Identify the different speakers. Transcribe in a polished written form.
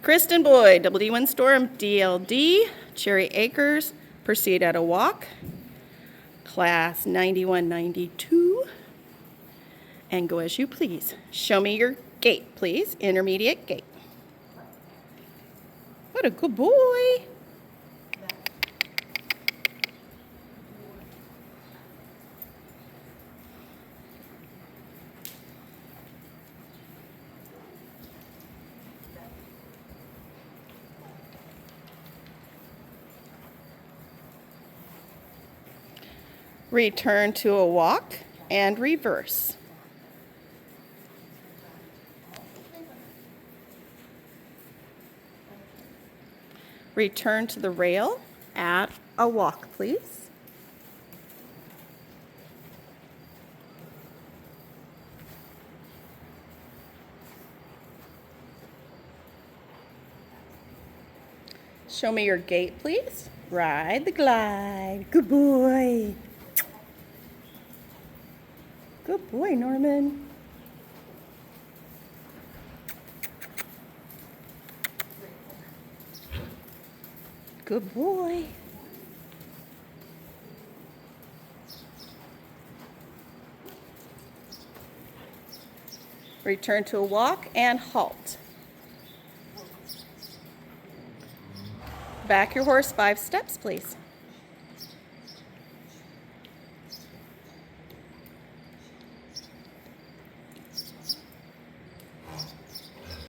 Speaker 1: Kristen Boyd, Double D Windstorm, DLD, Cherry Acres, proceed at a walk. Class 9192. And go as you please. Show me your gait, please. Intermediate gait. What a good boy. Return to a walk and reverse. Return to the rail at a walk, please. Show me your gait, please. Ride the glide. Good boy. Good boy, Norman. Good boy. Return to a walk and halt. Back your horse 5 steps, please.